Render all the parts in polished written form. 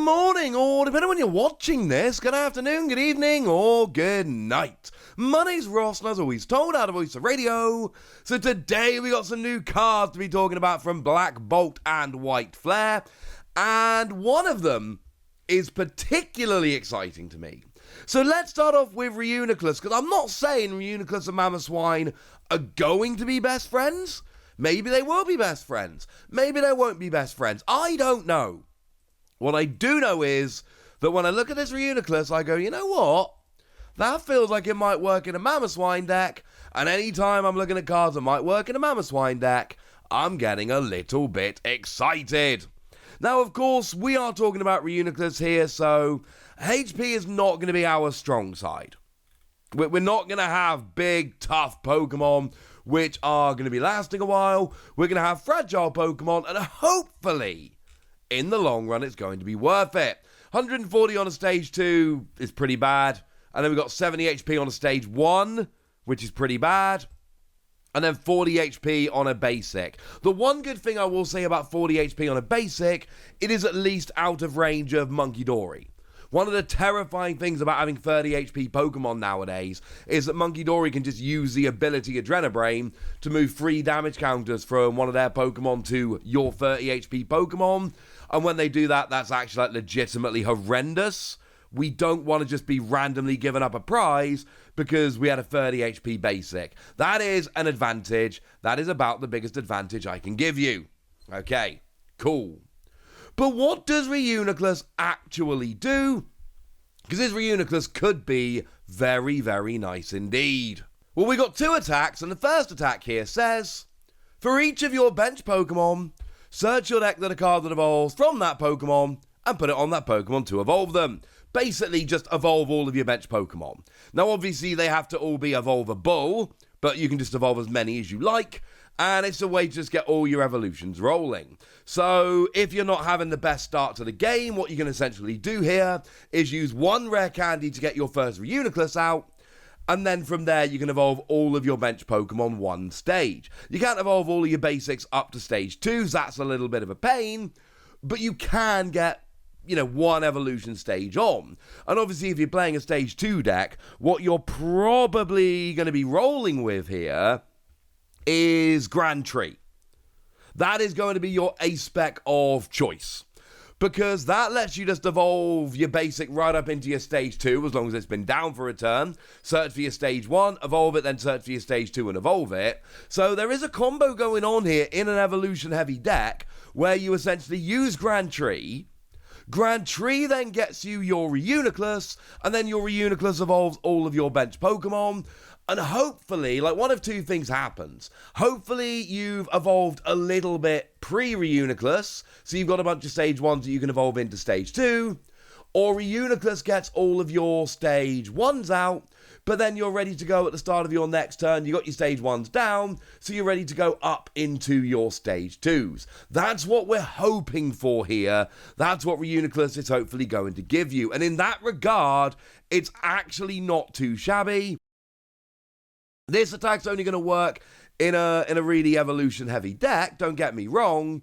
morning, or depending on when you're watching this, good afternoon, good evening, or good night. My name's Ross, and as always, told out of Voice of Radio. So today we got some new cards to be talking about from Black Bolt and White Flare, and one of them is particularly exciting to me. So let's start off with Reuniclus, because I'm not saying Reuniclus and Mamoswine are going to be best friends. Maybe they will be best friends. Maybe they won't be best friends. I don't know. What I do know is that when I look at this Reuniclus, I go, you know what? That feels like it might work in a Mamoswine deck, and anytime I'm looking at cards that might work in a Mamoswine deck, I'm getting a little bit excited. Now, of course, we are talking about Reuniclus here, so HP is not going to be our strong side. We're not going to have big, tough Pokemon which are going to be lasting a while. We're going to have fragile Pokemon, and hopefully, in the long run, it's going to be worth it. 140 on a stage 2 is pretty bad. And then we've got 70 HP on a stage 1, which is pretty bad. And then 40 HP on a basic. The one good thing I will say about 40 HP on a basic, it is at least out of range of Monkey Dory. One of the terrifying things about having 30 HP Pokemon nowadays is that Monkey Dory can just use the ability Adrenabrain to move 3 damage counters from one of their Pokemon to your 30 HP Pokemon. And when they do that, that's actually like legitimately horrendous. We don't want to just be randomly giving up a prize because we had a 30 HP basic. That is an advantage. That is about the biggest advantage I can give you. Okay, cool. But what does Reuniclus actually do? Because this Reuniclus could be very, very nice indeed. Well, we got 2 attacks, and the first attack here says, for each of your bench Pokemon, search your deck for the card that evolves from that Pokemon and put it on that Pokemon to evolve them. Basically, just evolve all of your bench Pokemon. Now, obviously, they have to all be evolvable, but you can just evolve as many as you like, and it's a way to just get all your evolutions rolling. So, if you're not having the best start to the game, what you can essentially do here is use 1 rare candy to get your first Reuniclus out, and then from there, you can evolve all of your bench Pokemon 1 stage. You can't evolve all of your basics up to stage 2, so that's a little bit of a pain, but you can get 1 evolution stage on. And obviously, if you're playing a stage 2 deck, what you're probably going to be rolling with here is Grand Tree. That is going to be your ace-spec of choice, because that lets you just evolve your basic right up into your stage 2, as long as it's been down for a turn. Search for your stage 1, evolve it, then search for your stage 2 and evolve it. So there is a combo going on here in an evolution-heavy deck, where you essentially use Grand Tree. Grand Tree then gets you your Reuniclus, and then your Reuniclus evolves all of your bench Pokemon. And hopefully, one of 2 things happens. Hopefully, you've evolved a little bit pre-Reuniclus, so you've got a bunch of stage 1s that you can evolve into stage 2. Or Reuniclus gets all of your stage 1s out, but then you're ready to go at the start of your next turn. You got your stage 1s down, so you're ready to go up into your stage 2s. That's what we're hoping for here. That's what Reuniclus is hopefully going to give you. And in that regard, it's actually not too shabby. This attack's only going to work in a really evolution-heavy deck, don't get me wrong,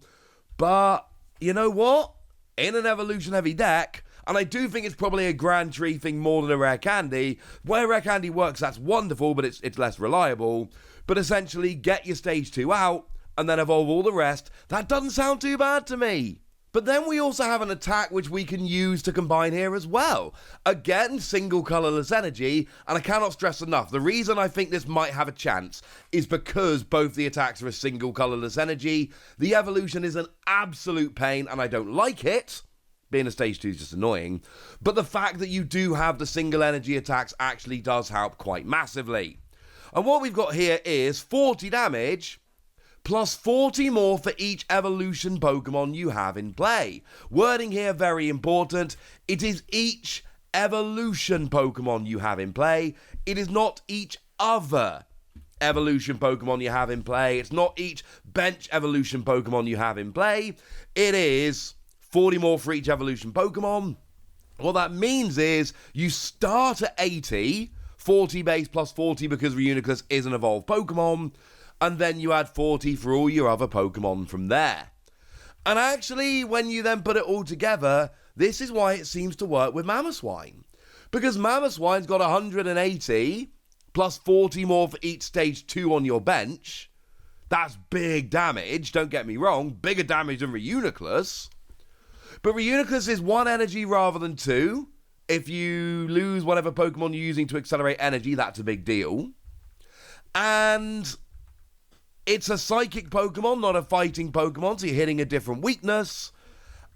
but you know what? In an evolution-heavy deck, and I do think it's probably a Grand Tree thing more than a Rare Candy. Where Rare Candy works, that's wonderful, but it's less reliable. But essentially, get your stage 2 out, and then evolve all the rest. That doesn't sound too bad to me. But then we also have an attack which we can use to combine here as well. Again, single colorless energy, and I cannot stress enough, the reason I think this might have a chance is because both the attacks are a single colorless energy. The evolution is an absolute pain, and I don't like it. Being a stage 2 is just annoying. But the fact that you do have the single energy attacks actually does help quite massively. And what we've got here is 40 damage, plus 40 more for each evolution Pokemon you have in play. Wording here very important. It is each evolution Pokemon you have in play. It is not each other evolution Pokemon you have in play. It's not each bench evolution Pokemon you have in play. It is 40 more for each evolution Pokemon. What that means is you start at 80, 40 base plus 40 because Reuniclus is an evolved Pokemon, and then you add 40 for all your other Pokemon from there. And actually, when you then put it all together, this is why it seems to work with Mamoswine. Because Mamoswine's got 180 plus 40 more for each stage 2 on your bench. That's big damage, don't get me wrong. Bigger damage than Reuniclus. But Reuniclus is 1 energy rather than 2. If you lose whatever Pokemon you're using to accelerate energy, that's a big deal. And it's a psychic Pokemon, not a fighting Pokemon, so you're hitting a different weakness.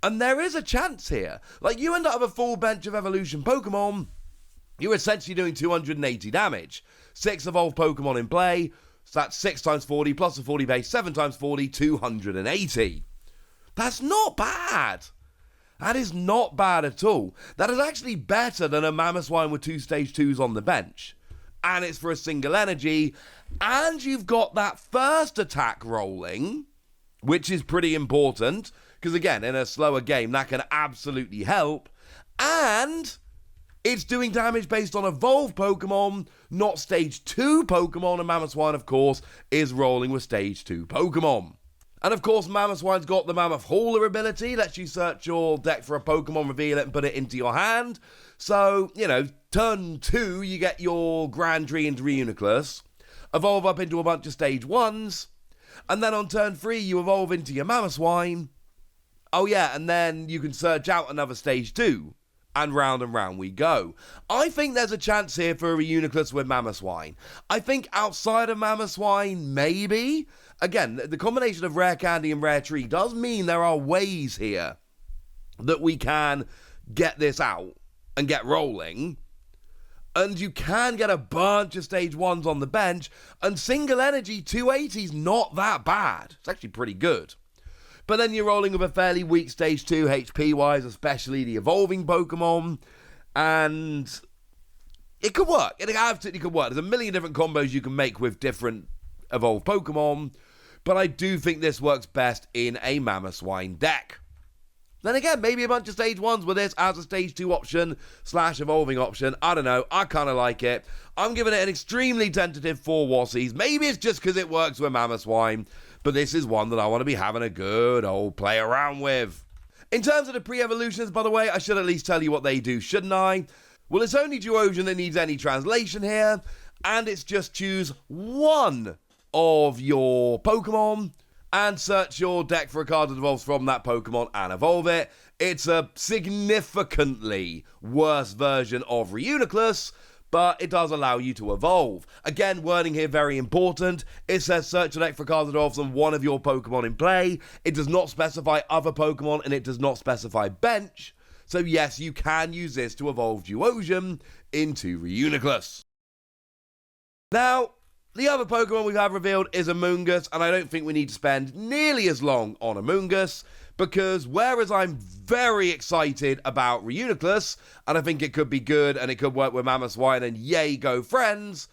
And there is a chance here. Like, you end up with a full bench of evolution Pokemon, you're essentially doing 280 damage. 6 evolved Pokemon in play, so that's 6 times 40 plus a 40 base, 7 times 40, 280. That's not bad. That is not bad at all. That is actually better than a Mamoswine with 2 stage 2s on the bench. And it's for a single energy, and you've got that first attack rolling, which is pretty important, because again, in a slower game, that can absolutely help, and it's doing damage based on evolved Pokemon, not stage 2 Pokemon, and Mamoswine, of course, is rolling with stage 2 Pokemon. And of course, Mamoswine's got the Mammoth Hauler ability, lets you search your deck for a Pokemon, reveal it, and put it into your hand. So, you know, turn 2, you get your Grandry into Reuniclus, evolve up into a bunch of stage 1s, and then on turn 3, you evolve into your Mamoswine. Oh yeah, and then you can search out another stage 2, and round we go. I think there's a chance here for a Reuniclus with Mamoswine. I think outside of Mamoswine, maybe. Again, the combination of Rare Candy and Rare Tree does mean there are ways here that we can get this out and get rolling. And you can get a bunch of stage 1s on the bench, and single energy 280's not that bad. It's actually pretty good. But then you're rolling with a fairly weak stage 2 HP-wise, especially the evolving Pokemon, and it could work. It absolutely could work. There's a million different combos you can make with different evolved Pokemon, but I do think this works best in a Mamoswine deck. Then again, maybe a bunch of stage 1s with this as a stage 2 option / evolving option. I don't know. I kind of like it. I'm giving it an extremely tentative 4 Wassies. Maybe it's just because it works with Mamoswine, but this is one that I want to be having a good old play around with. In terms of the pre-evolutions, by the way, I should at least tell you what they do, shouldn't I? Well, it's only Duosion that needs any translation here, and it's just choose one of your Pokemon and search your deck for a card that evolves from that Pokemon and evolve it. It's a significantly worse version of Reuniclus, but it does allow you to evolve. Again, wording here very important. It says search your deck for a card that evolves from one of your Pokemon in play. It does not specify other Pokemon, and it does not specify bench. So yes, you can use this to evolve Duosion into Reuniclus. Now, the other Pokemon we have revealed is Amoonguss, and I don't think we need to spend nearly as long on Amoonguss, because whereas I'm very excited about Reuniclus, and I think it could be good, and it could work with Mamoswine, and yay, go friends,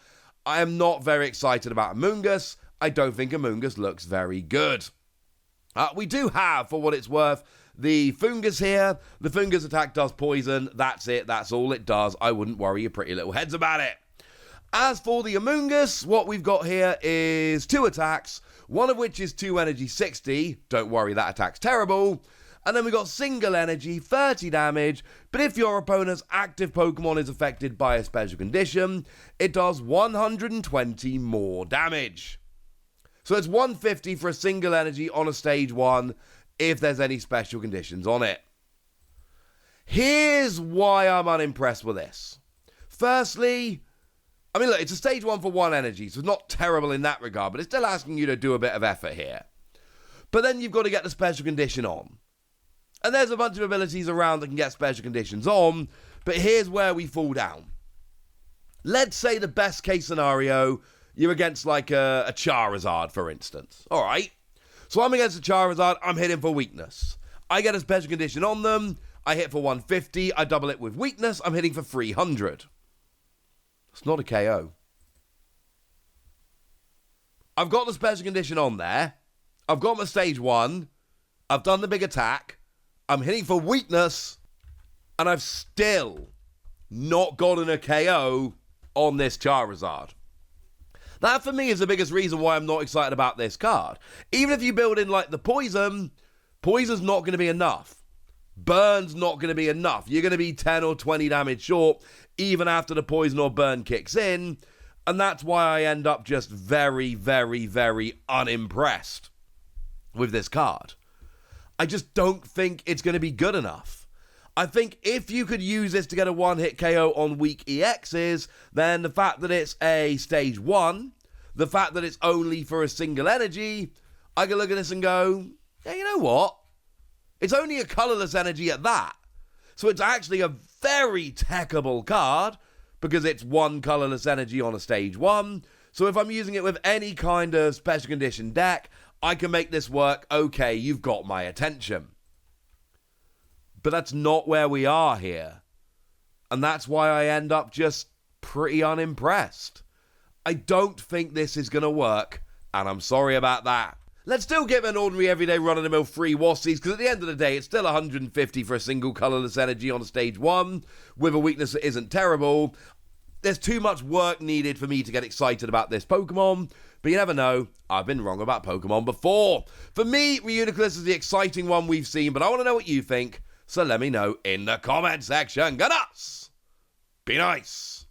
I am not very excited about Amoonguss. I don't think Amoonguss looks very good. We do have, for what it's worth, the Fungus here. The Fungus attack does poison. That's it. That's all it does. I wouldn't worry your pretty little heads about it. As for the Amoonguss, what we've got here is 2 attacks, one of which is 2 energy 60. Don't worry, that attack's terrible. And then we've got single energy, 30 damage, but if your opponent's active Pokemon is affected by a special condition, it does 120 more damage. So it's 150 for a single energy on a stage 1 if there's any special conditions on it. Here's why I'm unimpressed with this. Firstly, I mean, look, it's a stage 1 for 1 energy, so it's not terrible in that regard, but it's still asking you to do a bit of effort here. But then you've got to get the special condition on. And there's a bunch of abilities around that can get special conditions on, but here's where we fall down. Let's say the best case scenario, you're against like a Charizard, for instance. All right. So I'm against a Charizard, I'm hitting for weakness. I get a special condition on them, I hit for 150, I double it with weakness, I'm hitting for 300. It's not a KO. I've got the special condition on there. I've got my stage 1. I've done the big attack. I'm hitting for weakness. And I've still not gotten a KO on this Charizard. That, for me, is the biggest reason why I'm not excited about this card. Even if you build in, like, the poison, Poison's not going to be enough. Burn's not going to be enough. You're going to be 10 or 20 damage short even after the poison or burn kicks in. And that's why I end up just very, very, very unimpressed with this card. I just don't think it's going to be good enough. I think if you could use this to get a one-hit KO on weak EXs, then the fact that it's a stage 1, the fact that it's only for a single energy, I can look at this and go, yeah, you know what? It's only a colourless energy at that. So it's actually a very techable card because it's one colourless energy on a stage 1. So if I'm using it with any kind of special condition deck, I can make this work. Okay, you've got my attention. But that's not where we are here. And that's why I end up just pretty unimpressed. I don't think this is going to work, and I'm sorry about that. Let's still give an ordinary everyday run-of-the-mill free Wassies, because at the end of the day, it's still 150 for a single colourless energy on a stage 1, with a weakness that isn't terrible. There's too much work needed for me to get excited about this Pokemon, but you never know, I've been wrong about Pokemon before. For me, Reuniclus is the exciting one we've seen, but I want to know what you think, so let me know in the comment section. Go nuts! Be nice!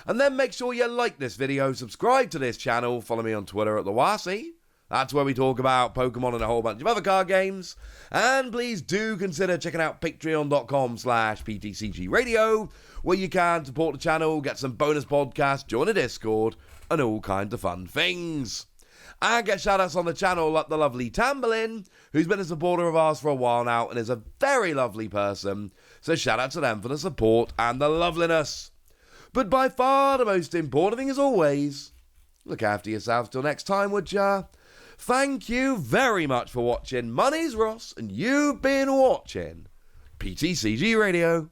And then make sure you like this video, subscribe to this channel, follow me on Twitter at the Wassie. That's where we talk about Pokemon and a whole bunch of other card games. And please do consider checking out patreon.com/PTCG Radio, where you can support the channel, get some bonus podcasts, join a Discord, and all kinds of fun things. And get shoutouts on the channel like the lovely Tamberlin, who's been a supporter of ours for a while now and is a very lovely person. So shout out to them for the support and the loveliness. But by far the most important thing as always, look after yourselves till next time, would ya? Thank you very much for watching. My name's Ross, and you've been watching PTCG Radio.